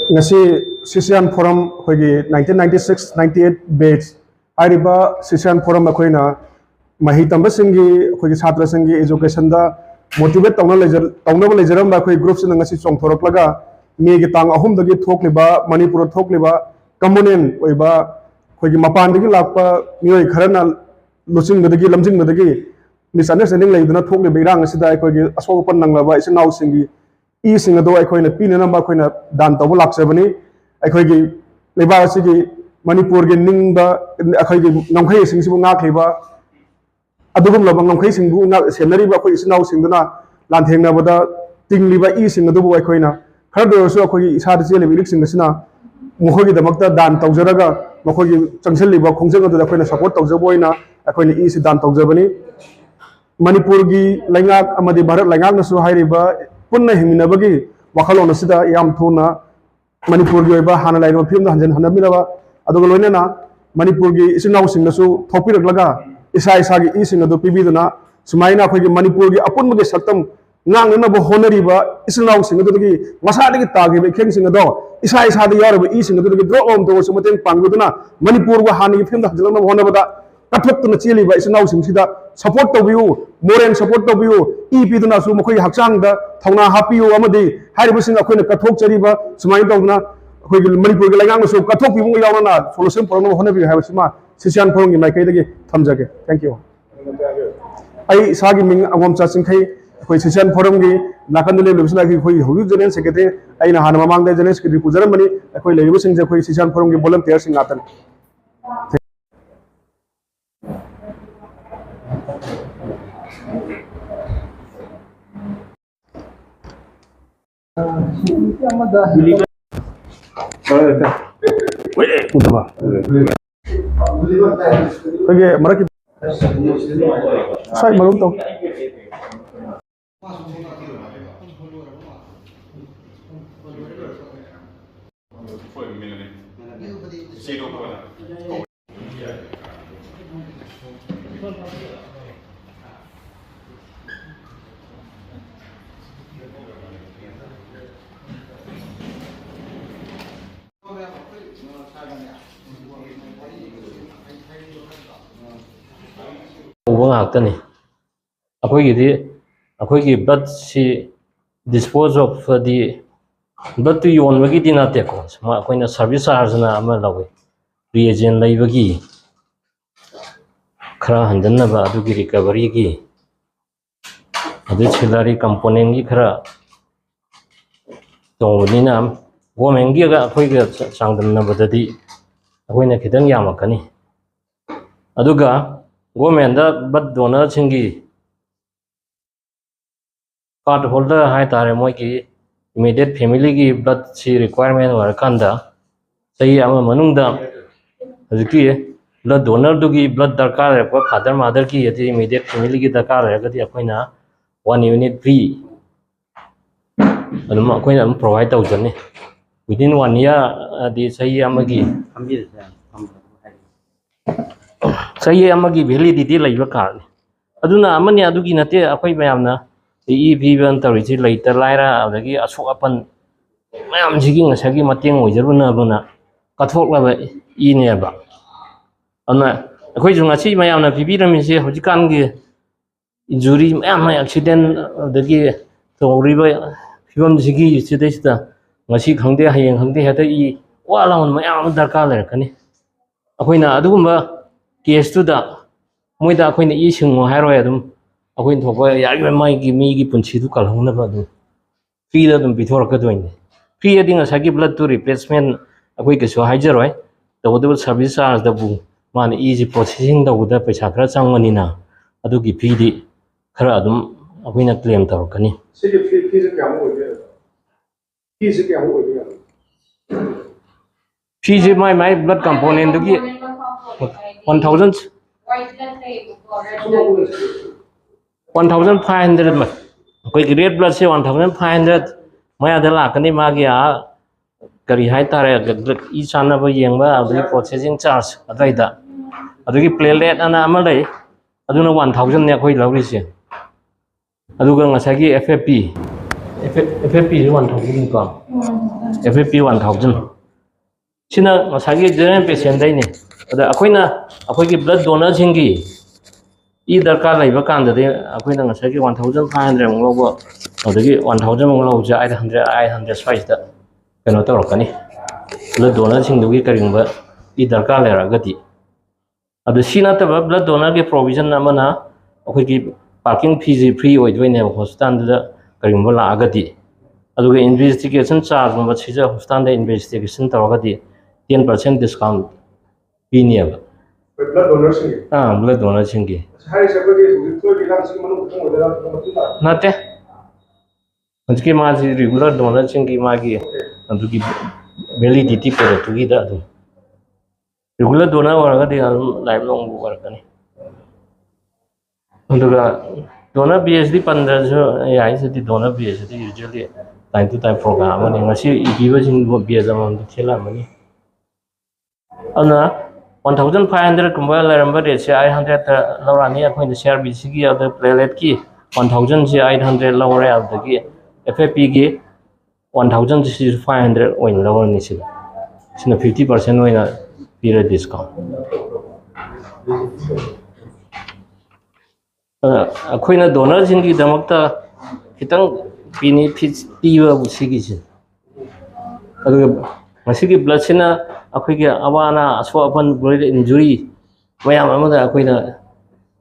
ngasi Sisian Forum hoigi 1996-98 batch ariba Sisian Forum akoina mahi tamba singi hoigi chhatra singi education da motivate tawna lejaram ba khoi groups na ngasi chongthorok laga me gi tang ahum dagi thokliba Manipur thokliba component oiba hoigi mapan dagi lakpa mioi kharana losing dagi lamjing dagi misunderstanding leiduna thokliba irang asida khoi asol pan nanglaba isinau singi ई सिंह दो अखोइना पीननबा अखोइना दान तब लाक्सबनी अखोइगी लेबा सिगी मणिपुर गे निंगबा अखोइगी नंखै सिंगसिबु ngakhliba adugum laba ngamkhai singbu na senariba akhoi isnau singduna lanthengna tingliba ई सिंह दुबु अखोइना खरदो सो अखोइगी इसाद चेले बिलिक सिंगसिना मखोइगी दमकता दान तौजरगा मखोइगी चंगसलिबा खोंजंग अदु अखोइना support तौजबोइना अखोइना ई सि दान तौजबनी मणिपुर गी लैंगाक अमदि भारत लैंगाक नसु हाइरिबा पुन्ना हिमिनबगी वखलोन सिदा याम थोना मणिपुर गी ओइबा हाना लाइनो फिल्म हंजन हनबिनबा अदुग लोइनेना मणिपुर गी इसिनाउ सिंगसु थोपिरकलगा इसा इसा गी ई सिंगदु पिबिदुना सुमाइना अखोइगी मणिपुर गी अपुनबगे सत्तम ngangnab honoriba isinau singdudagi masadagi tagi bekheng singdo isa isa da yarba E singdudagi drop on to sumaten panguduna manipur wa hani film da jalana honabada kathotna cheliba isinau singsida support to biu moren support to biu E piduna su mokoi hakchang da thongna hapiu amadi haribu sing akoina kathok chariba sumai tawna akoi manipur ga langang su kathok biu yauna na solution problem honabi habsima Sisian Forum gi maikai dagi thamjage thank you ai sagi ming agom cha singkhai कोई Sisian Forum की नाकंदले लुबसना की कोई हुई general secretary आइना हाना मांगदे general secretary पुजरम बनी कोई लेबु सिंह जे कोई Sisian Forum की वॉलंटियर सिंह आतन ओके मरा की साइ मरुम तो ngakani akhoi blood si dispose of the blood to yon wagi dinate ko ma akoina service charge na ama lawi reagent laibagi khara handanna ba adugi recovery gi adu chilari component gi khara tongni na government gi ga akhoi ga changdanna badadi akoina khidang yamakani aduga government da blood donor singi card holder hai tare moi ki immediate family ki blood si requirement war kanda sahi ama manung da haziki blood donor du ki blood darkar hai ko father mother ki yati immediate family ki darkar hai gati akoina 1 unit free adum akoina provide tau jane within 1 year di sahi ama ki sahi ama ki validity laiba card aduna amani adugi nate akoi mayamna ई पीबन तौरीसी letter लाइरा अदगी असोक अपन मैम जिगी ngasagi mateng oijaruna buna kathoklaba ई नेबा अना अखोइ जुंगा छि मैमना पिबिरमी से होजिकान गे इंजुरी मैम एक्सीडेंट अदगी तौरीबा फिबम जिगी सिदैसदा ngasi khangde hayeng khangde hata ई वालाउन मैम दरकार लेरकनी ꯑꯩꯈꯣꯏꯅ ꯑꯗꯨꯒꯨꯝꯕ ꯀꯦꯁꯇꯨꯗ ꯃꯣꯏꯗ ꯑꯩꯈꯣꯏꯅ ꯏ ꯁꯤꯡꯉꯣ ꯍꯥꯏꯔꯣꯏ ꯑꯗꯨꯝ ꯑꯩꯈꯣꯏꯅ ꯊꯣꯛꯄ ꯌꯥꯔꯤꯕ ꯃꯤꯒꯤ ꯄꯨꯟꯁꯤꯗꯨ ꯀꯜꯍꯧꯅꯕ ꯑꯗꯨꯝ ꯐ꯭ꯔꯤꯗ ꯑꯗꯨꯝ ꯄꯤꯊꯣꯔꯛꯀꯗꯣꯏꯅꯤ ꯐ꯭ꯔꯤꯗꯤ ꯉꯁꯥꯏꯒꯤ ꯕ꯭ꯂꯗꯇꯨ ꯔꯤꯄ꯭ꯂꯦꯁꯃꯦꯟ ꯑꯩꯈꯣꯏ ꯀꯩꯁꯨ ꯍꯥꯏꯖꯔꯣꯏ ꯇꯧꯕꯇꯕꯨ ꯁꯥꯔꯚꯤꯁ ꯆꯥꯔꯖꯇꯕꯨ ꯃꯥꯅ ꯏꯁꯤ ꯄ꯭ꯔꯣꯁꯦꯁꯤꯡ ꯇꯧꯕꯗ ꯄꯩꯁꯥ ꯈꯔ ꯆꯪꯕꯅꯤꯅ ꯑꯗꯨꯒꯤ ꯐꯤꯗꯤ ꯈꯔ ꯑꯗꯨꯝ ꯑꯩꯈꯣꯏꯅ ꯀ꯭ꯂꯦꯝ ꯇꯧꯔꯛꯀꯅꯤ ꯁꯤꯒꯤ ꯐꯤꯁꯦ ꯀꯌꯥꯃꯨꯛ ꯑꯣꯏꯒꯦ ꯐꯤꯁꯦ ꯀꯌꯥꯃꯨꯛ ꯑꯣꯏꯒꯦ ꯐꯤꯁꯦ ꯃꯥꯏ ꯕ꯭ꯂꯗ ꯀꯝꯄꯣꯅꯦꯟꯗꯨꯒꯤ 1,500 ꯑꯩꯈꯣꯏꯒꯤ ꯔꯦꯗ ꯕ꯭ꯂꯗꯁꯦ 1,500 ꯃꯌꯥꯗ ꯂꯥꯛꯀꯅꯤ ꯃꯥꯒꯤ ꯀꯔꯤ ꯍꯥꯏꯇꯥꯔꯦ ꯏ ꯆꯥꯟꯅꯕ ꯌꯦꯡꯕ ꯑꯗꯒꯤ ꯄ꯭ꯔꯣꯁꯦꯁꯤꯡ ꯆꯥꯔꯖ ꯑꯗꯨꯋꯥꯏꯗ ꯑꯗꯨꯒꯤ ꯄ꯭ꯂꯦꯂꯦꯠ ꯑꯅ ꯑꯃ ꯂꯩ ꯑꯗꯨꯅ 1,000ꯅꯦ ꯑꯩꯈꯣꯏ ꯂꯧꯔꯤꯁꯦ ꯑꯗꯨꯒ ꯉꯁꯥꯏꯒꯤ FFP ꯁꯤ 1,000ꯅꯤꯀꯣ FFP 1,000 ꯁꯤꯅ ꯉꯁꯥꯏꯒꯤ ꯖꯦꯅꯔꯦꯜ ꯄꯦꯁꯦꯟꯗꯩꯅꯤ ꯑꯗ ꯑꯩꯈꯣꯏꯒꯤ ꯕ꯭ꯂꯗ ꯗꯣꯅꯔꯁꯤꯡꯒꯤ ꯏ ꯗꯔꯀꯥꯔ ꯂꯩꯕ ꯀꯥꯟꯗꯗꯤ ꯑꯩꯈꯣꯏꯅ ꯉꯁꯥꯏꯒꯤ 1,500 ꯑꯃꯨꯛ ꯂꯧꯕ ꯑꯗꯒꯤ 1,000 ꯑꯃꯨꯛ ꯂꯧꯕꯁꯦ 800 ꯁ꯭ꯋꯥꯏꯁꯤꯗ ꯀꯩꯅꯣ ꯇꯧꯔꯛꯀꯅꯤ ꯕ꯭ꯂꯗ ꯗꯣꯅꯔꯁꯤꯡꯗꯨꯒꯤ ꯀꯔꯤꯒꯨꯝꯕ ꯏ ꯗꯔꯀꯥꯔ ꯂꯩꯔꯒꯗꯤ ꯑꯗꯨ ꯁꯤ ꯅꯠꯇꯕ ꯕ꯭ꯂꯗ ꯗꯣꯅꯔꯒꯤ ꯄ꯭ꯔꯣꯕꯤꯖꯟ ꯑꯃꯅ ꯑꯩꯈꯣꯏꯒꯤ ꯄꯥꯔꯀꯤꯡ ꯐꯤꯁꯤ ꯐ꯭ꯔꯤ ꯑꯣꯏꯗꯣꯏꯅꯦꯕ ꯍꯣꯁꯄꯤꯇꯥꯜꯗꯨꯗ ꯀꯔꯤꯒꯨꯝꯕ ꯂꯥꯛꯑꯒꯗꯤ ꯑꯗꯨꯒ ꯏꯟꯚꯦꯁꯇꯤꯒꯦꯁꯟ ꯆꯥꯔꯖꯒꯨꯝꯕ ꯍꯣꯁꯄꯤꯇꯥꯜꯗ ꯏꯟꯚꯦꯁꯇꯤꯒꯦꯁꯟ ꯇꯧꯔꯒꯗꯤ 10% ꯗꯤꯁꯀꯥꯎꯟ ꯄꯤꯅꯤꯕ ꯕ꯭ꯂꯗ ꯗꯣꯅꯔꯁꯤꯡꯒꯤ ꯕ꯭ꯂꯗ ꯗꯣꯅꯔꯁꯤꯡꯒꯤ ꯍꯥꯏꯔꯤꯁꯦ ꯑꯩꯈꯣꯏꯒꯤ ꯍꯧꯖꯤꯛ ꯊꯣꯛꯏꯕ ꯏꯔꯥꯡꯁꯤꯒꯤ ꯃꯅꯨꯡ ꯈꯛꯇꯪ ꯑꯣꯏꯗꯣꯏꯔꯥ ꯃꯇꯨꯡ ꯇꯥꯔꯛꯄ ꯅꯠꯇꯦ ꯍꯧꯖꯤꯛꯀꯤ ꯃꯥꯁꯤ ꯔꯤꯒꯨꯂꯔ ꯗꯣꯅꯔꯁꯤꯡꯒꯤ ꯃꯥꯒꯤ ꯑꯗꯨꯒꯤ ꯚꯦꯂꯤꯗꯤꯇꯤ ꯄꯤꯔꯠꯇꯨꯒꯤꯗ ꯑꯗꯨꯝ ꯔꯤꯒꯨꯂꯔ ꯗꯣꯅꯔ ꯑꯣꯏꯔꯒꯗꯤ ꯑꯗꯨꯝ ꯂꯥꯏꯐ ꯂꯣꯡꯕꯨ ꯑꯣꯏꯔꯛꯀꯅꯤ ꯑꯗꯨꯒ ꯗꯣꯅꯔ ꯕꯦꯖꯗꯤ ꯄꯟꯗ꯭ꯔꯁꯨ ꯌꯥꯏ ꯁꯤꯗꯤ ꯗꯣꯅꯔ ꯕꯦꯖꯁꯤꯗꯤ ꯌꯨꯖꯨꯋꯦꯜꯂꯤ ꯇꯥꯏꯝ ꯇꯨ ꯇꯥꯏꯝ ꯄ꯭ꯔꯣꯒ꯭ꯔꯥꯝ ꯑꯃꯅꯤ ꯉꯁꯤ ꯏꯕꯤꯕꯁꯤꯡꯗꯨ ꯕꯦꯖ ꯑꯃꯃꯝꯗ ꯊꯦꯜꯂꯛꯑꯃꯅꯤ ꯑꯗꯨꯅ 1,500 ꯀꯨꯝꯕ ꯂꯩꯔꯝꯕ ꯔꯦꯠꯁꯦ 800ꯇ ꯂꯧꯔꯛꯑꯅꯤ ꯑꯩꯈꯣꯏꯅ CRBCꯒꯤ ꯑꯗ ꯄ꯭ꯂꯦꯂꯦꯠꯀꯤ 1,000ꯁꯦ 800 ꯂꯧꯔꯦ ꯑꯗꯨꯗꯒꯤ FFPꯒꯤ 1,000 ꯁꯤꯁꯨ 500 ꯑꯣꯏꯅ ꯂꯧꯔꯅꯤ ꯁꯤꯅ 50% ꯑꯣꯏꯅ ꯄꯤꯔꯦ ꯗꯤꯁꯀꯥꯎꯟ ꯑꯩꯈꯣꯏꯅ ꯗꯣꯅꯔꯁꯤꯡꯒꯤꯗꯃꯛꯇ ꯈꯤꯇꯪ ꯕꯤꯅꯤꯐꯤꯠꯁ ꯄꯤꯕꯕꯨ ꯁꯤꯒꯤꯁꯦ ꯑꯗꯨꯒ ꯃꯁꯤꯒꯤ ꯕ꯭ꯂꯗꯁꯤꯅ ꯑꯩꯈꯣꯏꯒꯤ ꯑꯋꯥ ꯑꯅꯥ ꯑꯁꯣꯛ ꯑꯄꯟ ꯏꯟꯖꯨꯔꯤ ꯃꯌꯥꯝ ꯑꯃꯗ ꯑꯩꯈꯣꯏꯅ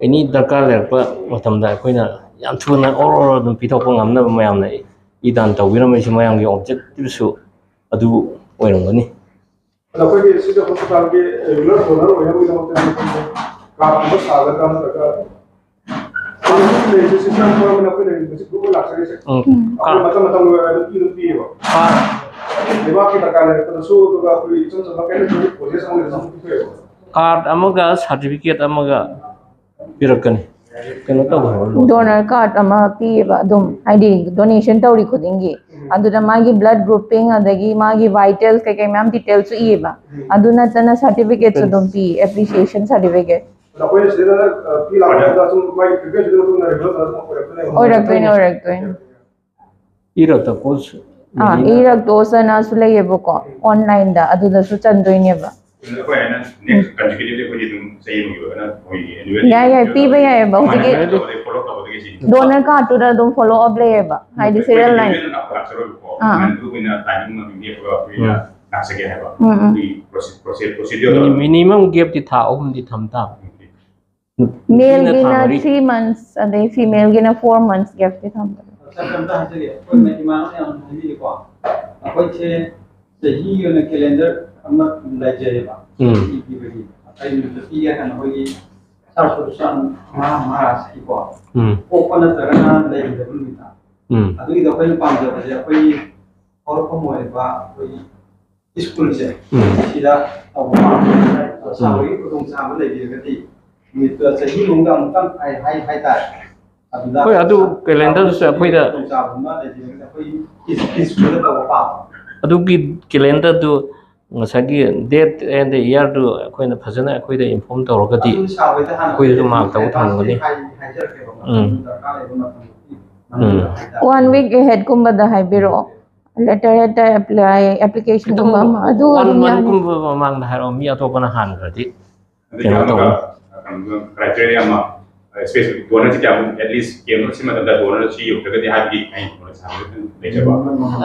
ꯑꯦꯅꯤ ꯗꯔꯀꯥꯔ ꯂꯩꯔꯛꯄ ꯃꯇꯝꯗ ꯑꯩꯈꯣꯏꯅ ꯌꯥꯝ ꯊꯨꯅ ꯑꯣꯔ ꯑꯗꯨꯝ ꯄꯤꯊꯣꯛꯄ ꯉꯝꯅꯕ ꯃꯌꯥꯝꯅ ꯏ ꯗꯥꯟ ꯇꯧꯕꯤꯔꯝꯃꯤꯁꯤ ꯃꯌꯥꯝꯒꯤ ꯑꯣꯕꯖꯦꯛꯇꯤꯞꯁꯨ ꯑꯗꯨ ꯑꯣꯏꯔꯝꯒꯅꯤ ꯑꯗꯣ ꯑꯩꯈꯣꯏꯒꯤ ꯁꯤꯗ ꯍꯣꯁꯄꯤꯇꯥꯜꯒꯤ ꯔꯤꯒꯨꯂꯔ ꯗꯣꯅꯔ ꯑꯣꯏꯅꯕꯒꯤꯗꯃꯛꯇ ꯀꯥꯔꯗ ꯑꯃ ꯁꯥꯒꯗ꯭ꯔꯥ ꯅꯠꯇ꯭ꯔꯒ ꯁꯤꯁꯇꯦꯝ ꯐꯣꯔꯝꯅ ꯑꯩꯈꯣꯏꯅ ꯍꯧꯖꯤꯛ ꯒ꯭ꯔꯨꯞ ꯂꯥꯛꯆꯔꯤꯁꯦ ꯑꯩꯈꯣꯏ ꯃꯇꯝ ꯃꯇꯝꯒꯤ ꯑꯣꯏꯅ ꯑꯗꯨꯝ ꯄꯤꯌꯦꯕ ꯂꯩꯕꯥꯛꯀꯤ ꯗꯔꯀꯥꯔ ꯂꯩꯔꯛꯄꯗꯁꯨ ꯑꯗꯨꯒ ꯑꯩꯈꯣꯏ ꯏꯆꯝ ꯆꯝꯕ ꯀꯩꯅꯣ ꯄ꯭ꯔꯣꯁꯦꯁ ꯑꯃꯒꯤꯗꯁꯨ ꯑꯗꯨꯝ ꯄꯤꯊꯣꯛꯑꯦꯕ ꯀꯥꯔꯗ ꯑꯃꯒ ꯁꯥꯔꯇꯤꯐꯤꯀꯦꯠ ꯑꯃꯒ ꯄꯤꯔꯛꯀꯅꯤ ꯀꯩꯅꯣ ꯇꯧꯈ꯭ꯔꯣ ꯗꯣꯅꯔ ꯀꯥꯔꯗ ꯑꯃ ꯄꯤꯌꯦꯕ ꯑꯗꯨꯝ ꯍꯥꯏꯗꯤ ꯗꯣꯅꯦꯁꯟ ꯇꯧꯔꯤ ꯈꯨꯗꯤꯡꯒꯤ ꯑꯗꯨꯗ ꯃꯥꯒꯤ ꯕ꯭ꯂꯗ ꯒ꯭ꯔꯨꯞꯄꯤꯡ ꯑꯗꯒꯤ ꯃꯥꯒꯤ ꯚꯥꯏꯇꯦꯜꯁ ꯀꯩꯀꯩ ꯃꯌꯥꯝ ꯗꯤꯇꯦꯜꯁꯨ ꯏꯌꯦꯕ ꯑꯗꯨ ꯅꯠꯇꯅ ꯁꯥꯔꯇꯤꯐꯤꯀꯦꯠꯁꯨ ꯑꯗꯨꯝ ꯄꯤ ꯑꯦꯄ꯭ꯔꯤꯁꯤꯌꯦꯁꯟ ꯁꯥꯔꯇꯤꯐꯤꯀꯦꯠ ꯑꯩꯈꯣꯏꯅ ꯁꯤꯗ ꯄꯤ ꯂꯥꯛꯄꯗ ꯁꯨꯝ ꯃꯥꯒꯤ ꯄ꯭ꯔꯤꯄꯦꯌꯔ ꯃꯇꯨꯡ ꯏꯟꯅ ꯔꯤꯒꯨꯂꯔ ꯑꯣꯏꯔꯛꯇꯣꯏꯅꯦ ꯑꯣꯏꯔꯛꯇꯣꯏꯅꯦ ꯏꯔꯛꯇꯄꯣꯁ ꯏꯔꯛꯇꯣꯁꯅꯁꯨ ꯂꯩꯌꯦꯕꯀꯣ ꯑꯣꯟꯂꯥꯏꯟꯗ ꯑꯗꯨꯗꯁꯨ ꯆꯟꯗꯣꯏꯅꯦꯕ ꯑꯩꯈꯣꯏ ꯍꯥꯏꯅ ꯅꯦꯛꯁ ꯀꯟꯖꯤꯀ꯭ꯌꯨꯇꯤꯚꯂꯤ ꯑꯩꯈꯣꯏꯗꯤ ꯑꯗꯨꯝ ꯆꯍꯤ ꯑꯃꯒꯤ ꯑꯣꯏꯅ ꯑꯩꯈꯣꯏꯒꯤ ꯌꯥꯏ ꯄꯤꯕ ꯌꯥꯏꯑꯕ ꯍꯧꯖꯤꯛꯀꯤ ꯐꯣꯂꯣ ꯇꯧꯕꯗꯒꯤ ꯁꯤ ꯗꯣꯅꯔ ꯀꯥꯔꯗꯇꯨꯗ ꯑꯗꯨꯝ ꯐꯣꯂꯣ ꯑꯞ ꯂꯩꯌꯦꯕ ꯍꯥꯏꯗꯤ ꯁꯤꯔꯤꯌꯦꯜ ꯂꯥꯏꯟ ꯂꯥꯛꯆꯔꯣꯏꯕꯀꯣ ꯑꯩꯈꯣꯏꯅ ꯇꯥꯏꯃꯤꯡ ꯑꯃ ꯂꯦꯞꯄꯒ ꯑꯩꯈꯣꯏꯅ ꯂꯥꯛꯆꯒꯦ ꯍꯥꯏꯕ ꯑꯗꯨꯒꯤ ꯄ꯭ꯔꯣꯁꯤꯗꯤꯌꯣꯔ ꯃꯤꯅꯤꯃꯝ ꯒꯦꯞꯇꯤ ꯊꯥ 3ꯗꯤ ꯊꯝ ꯇꯥꯕꯅꯤ ꯃꯦꯜꯒꯤꯅ 3 months ꯑꯗꯩ ꯐꯤꯃꯦꯜꯒꯤꯅ 4 months ꯒꯦꯞꯇꯤ ꯊꯝꯕ ꯁꯝꯇ ꯍꯥꯏꯖꯒꯦ ꯑꯩꯈꯣꯏ ꯏꯃꯥꯟꯅꯕ ꯌꯥꯝ ꯍꯥꯏꯕꯤꯔꯤꯀꯣ ꯑꯩꯈꯣꯏꯁꯦ ꯆꯍꯤꯒꯤ ꯑꯣꯏꯅ ꯀꯦꯂꯦꯟꯗꯔ ꯑꯃ ꯂꯩꯖꯩꯑꯕ ꯆꯍꯤ ꯄꯤꯕꯒꯤ ꯑꯩ ꯅꯨꯃꯤꯠꯇ ꯄꯤꯒꯦ ꯍꯥꯏꯅ ꯑꯩꯈꯣꯏꯒꯤ ꯁꯥꯔꯁꯨꯁꯥꯟ ꯃꯍꯥꯔꯥꯖꯀꯤꯀꯣ ꯄꯣꯛꯄ ꯅꯠꯇ꯭ꯔꯒꯅ ꯂꯩꯒꯗꯕ ꯅꯨꯃꯤꯠꯇ ꯑꯗꯨꯒꯤꯗꯣ ꯑꯩꯈꯣꯏꯅ ꯄꯥꯝꯖꯕꯁꯦ ꯑꯩꯈꯣꯏꯒꯤ ꯍꯧꯔꯛꯐꯝ ꯑꯣꯏꯔꯤꯕ ꯑꯩꯈꯣꯏꯒꯤ ꯁ꯭ꯀꯨꯜꯁꯦ ꯁꯤꯗ ꯇꯧꯕ ꯆꯥꯕꯒꯤ ꯈꯨꯗꯣꯡꯆꯥꯕ ꯂꯩꯕꯤꯔꯒꯗꯤ ꯅꯨꯃꯤꯠꯇ ꯆꯍꯤ ꯑꯃꯗ ꯑꯃꯨꯛꯇꯪ ꯍꯥꯏꯇꯥꯔꯦ ꯍꯣꯏ ꯑꯗꯨ ꯀꯦꯂꯦꯟꯗꯔꯗꯨꯁꯨ ꯑꯩꯈꯣꯏꯗ ꯑꯗꯨꯒꯤ ꯀꯦꯂꯦꯟꯗꯔꯗꯨ ꯉꯁꯥꯏꯒꯤ ꯗꯦꯠ ꯑꯦꯟ ꯗ ꯏꯌꯥꯔꯗꯨ ꯑꯩꯈꯣꯏꯅ ꯐꯖꯅ ꯑꯩꯈꯣꯏꯗ ꯏꯟꯐꯣꯔꯝ ꯇꯧꯔꯒꯗꯤ ꯑꯩꯈꯣꯏꯗꯁꯨ ꯃꯥꯔꯛ ꯇꯧꯕ ꯊꯝꯒꯅꯤ 1 week ahead ꯀꯨꯝꯕꯗ ꯍꯥꯏꯕꯤꯔꯛꯑꯣ ꯂꯦꯇꯔ ꯍꯦꯛꯇ ꯑꯦꯄ꯭ꯂꯤꯀꯦꯁꯟꯒꯨꯝꯕ ꯑꯃ ꯑꯗꯨ 1 ꯑꯗꯨꯝ month ꯌꯥꯅꯤ ꯀꯨꯝꯕ ꯃꯃꯥꯡꯗ ꯍꯥꯏꯔꯛꯑꯣ ꯃꯤ ꯑꯇꯣꯞꯄꯅ ꯍꯥꯟꯈ꯭ꯔꯗꯤ ꯀꯩꯅꯣ ꯇꯧꯕ ꯀ꯭ꯔꯥꯏꯇꯦꯔꯤꯌꯥ ꯑꯃ ꯁ꯭ꯄꯦꯁꯤꯐꯤꯛ ꯗꯣꯅꯔꯁꯤ ꯀꯌꯥꯃꯨꯛ ꯑꯦꯠꯂꯤꯁ ꯀꯦꯝ ꯁꯤ ꯃꯇꯝꯗ ꯗꯣꯅꯔ ꯁꯤ ꯌꯧꯗ꯭ꯔꯒꯗꯤ ꯍꯥꯏꯕꯒꯤ ꯑꯩ ꯂꯩꯖꯕ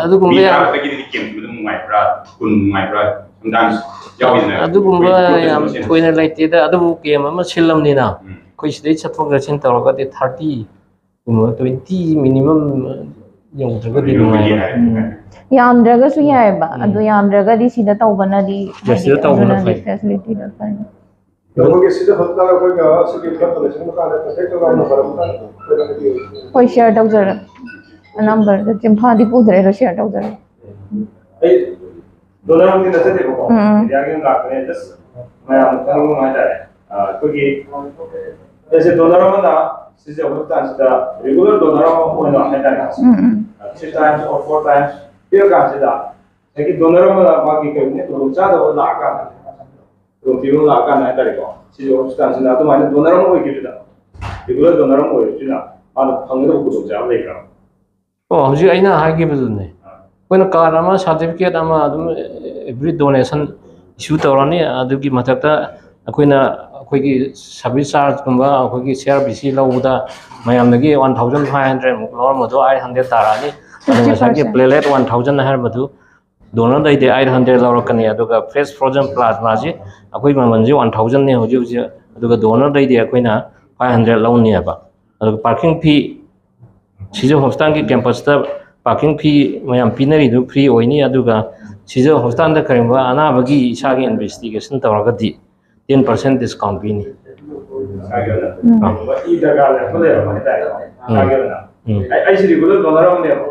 ꯑꯗꯨꯒꯨꯝꯕ ꯃꯤ 10ꯗꯒꯤꯗꯤ ꯀꯦꯝ ꯑꯗꯨꯝ ꯅꯨꯡꯉꯥꯏꯕ꯭ꯔꯥ 10 ꯅꯨꯡꯉꯥꯏꯕ꯭ꯔꯥ sometimes yawi na ꯑꯗꯨꯒꯨꯝꯕ ꯌꯥꯝ ꯊꯣꯏꯅ ꯂꯩꯇꯦꯗ ꯑꯗꯨꯕꯨ ꯒꯦꯝ ꯑꯃ ꯁꯤꯜꯂꯝꯅꯤꯅ ꯑꯩꯈꯣꯏ ꯁꯤꯗꯩ ꯆꯠꯊꯣꯛ ꯆꯠꯁꯤꯟ ꯇꯧꯔꯒꯗꯤ 30 20 ꯃꯤꯅꯤꯃꯝ ꯌꯧꯗ꯭ꯔꯒꯗꯤ ꯅꯨꯡꯉꯥꯏꯔꯣꯏ ꯌꯥꯝꯗ꯭ꯔꯒꯁꯨ ꯌꯥꯏꯑꯕ ꯑꯗꯨ ꯌꯥꯝꯗ꯭ꯔꯒꯗꯤ ꯁꯤꯗ ꯇꯧꯕꯅꯗꯤ ꯁꯤꯗ ꯇꯧꯕꯅ ꯑꯗꯨꯅꯗꯤ ꯐꯩ. ꯐꯦꯁꯤꯂꯤꯇꯤꯗꯣ ꯐꯩ. ꯑꯩꯈꯣꯏꯒꯤ ꯁꯤꯗ ꯍꯧꯖꯤꯛ ꯑꯩꯈꯣꯏꯒ ꯁꯤꯒꯤ ꯐ꯭ꯂꯠ ꯀꯂꯦꯛꯁꯟ ꯃꯇꯥꯡꯗ ꯀꯟꯇꯦꯛ ꯇꯧꯔꯛꯑꯕ ꯃꯔꯝ ꯍꯣꯏ ꯁꯤꯌꯔ ꯇꯧꯖꯔꯛ ꯅꯝꯕꯔꯗ ꯆꯤꯝꯐꯥꯗꯤ ꯄꯨꯗ꯭ꯔꯦ ꯑꯗꯣ ꯁꯤꯌꯔ ꯇꯧꯖꯔꯛ. ꯑꯩ ꯗꯣꯅꯔꯃꯛꯇꯤ ꯅꯠꯆꯗꯦꯕꯀꯣ ꯃꯦꯗꯤꯌꯥꯒꯤ ꯑꯃ ꯂꯥꯛꯄꯅꯦ ꯖꯁ ꯃꯌꯥꯝ ꯈꯪꯅꯤꯡꯕ ꯍꯥꯏꯇꯥꯔꯦ ꯑꯩꯈꯣꯏꯒꯤ ꯑꯩꯁꯦ ꯗꯣꯅꯔ ꯑꯃꯅ ꯁꯤꯁꯦ ꯍꯣꯁꯄꯤꯇꯥꯜꯁꯤꯗ ꯔꯤꯒꯨꯂꯔ ꯗꯣꯅꯔ ꯑꯃ ꯑꯣꯏꯅ ꯍꯥꯏꯇꯥꯔꯦ 3 times or 4 times ꯄꯤꯔꯀꯥꯟꯁꯤꯗ ꯉꯁꯥꯏꯒꯤ ꯗꯣꯅꯔ ꯑꯃꯅ ꯃꯥꯒꯤ ꯀꯩꯅꯣ ꯈꯨꯗꯣꯡꯆꯥꯗꯕ ꯂꯥꯛꯑꯀꯥꯟꯗ ꯈꯨꯗꯣꯡꯊꯤꯕ ꯂꯥꯛꯑꯀꯥꯟꯗ ꯍꯥꯏꯇꯥꯔꯦꯀꯣ ꯁꯤꯁꯦ ꯍꯣꯁꯄꯤꯇꯥꯜꯁꯤꯅ ꯑꯗꯨꯃꯥꯏꯅ ꯗꯣꯅꯔ ꯑꯃ ꯑꯣꯏꯈꯤꯕꯗ ꯔꯤꯒꯨꯂꯔ ꯗꯣꯅꯔ ꯑꯃ ꯑꯣꯏꯔꯤꯁꯤꯅ ꯃꯥꯅ ꯐꯪꯒꯗꯕ ꯈꯨꯗꯣꯡꯆꯥꯕ ꯂꯩꯕ꯭ꯔꯥ? ꯑꯣ ꯍꯧꯖꯤꯛ ꯑꯩꯅ ꯍꯥꯏꯈꯤꯕꯗꯨꯅꯦ ꯑꯩꯈꯣꯏꯅ ꯀꯥꯔꯗ ꯑꯃ ꯁꯥꯔꯇꯤꯐꯤꯀꯦꯠ ꯑꯃ ꯑꯗꯨꯝ ꯑꯦꯕ꯭ꯔꯤ ꯗꯣꯅꯦꯁꯟ ꯏꯁꯨ ꯇꯧꯔꯅꯤ ꯑꯗꯨꯒꯤ ꯃꯊꯛꯇ ꯑꯩꯈꯣꯏꯅ ꯑꯩꯈꯣꯏꯒꯤ ꯁꯥꯔꯚꯤꯁ ꯆꯥꯔꯖꯀꯨꯝꯕ ꯑꯩꯈꯣꯏꯒꯤ CRBC ꯂꯧꯕꯗ ꯃꯌꯥꯝꯗꯒꯤ 1500 ꯃꯨꯛ ꯂꯧꯔꯝꯕꯗꯣ 800 ꯇꯥꯔꯛꯑꯅꯤ ꯑꯗꯨ ꯉꯁꯥꯏꯒꯤ प्लेलेट 1000 ꯍꯥꯏꯔꯕꯗꯨ डोनरदꯩꯗꯤ 800 लौरकनी अदुगा फ्रेश फ्रोजन प्लाज्माजी अखोई ममनजी 1000 ने होजी होजी अदुगा डोनरदैदी अखोइना 500 लौनी हबा अदुगा पार्किंग फी सिजो हॉस्पिटल की कैंपस ता पार्किंग फी मयाम पिनरी दु फ्री ओइनी अदुगा सिजो हॉस्पिटल दा करिबा अनाबगी इसागी इन्वेस्टिगेशन तौरगदी 10% डिस्काउंट पिनी ꯑꯩꯁꯤ ꯔꯤꯒꯨꯂꯔ ꯗꯣꯅꯔ ꯑꯃꯅꯦꯕ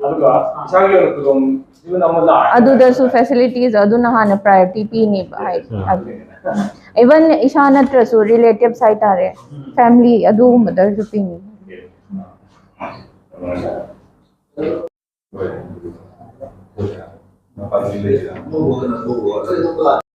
ꯑꯗꯨꯒ ꯏꯁꯥꯒꯤ ꯑꯣꯏꯅ ꯈꯨꯗꯣꯡ ꯊꯤꯕ ꯑꯃ ꯂꯥꯛꯑꯦ ꯑꯗꯨꯗꯁꯨ ꯐꯦꯁꯤꯂꯤꯇꯤꯁ ꯑꯗꯨꯅ ꯍꯥꯟꯅ ꯄ꯭ꯔꯥꯏꯌꯣꯔꯤꯇꯤ ꯄꯤꯅꯤꯕ ꯍꯥꯏꯗꯤ ꯏꯚꯟ ꯏꯁꯥ ꯅꯠꯇ꯭ꯔꯁꯨ ꯔꯤꯂꯦꯇꯤꯚꯁ ꯍꯥꯏꯇꯥꯔꯦ ꯐꯦꯃꯤꯂꯤ ꯑꯗꯨꯒꯨꯝꯕꯗꯁꯨ ꯄꯤꯅꯤ.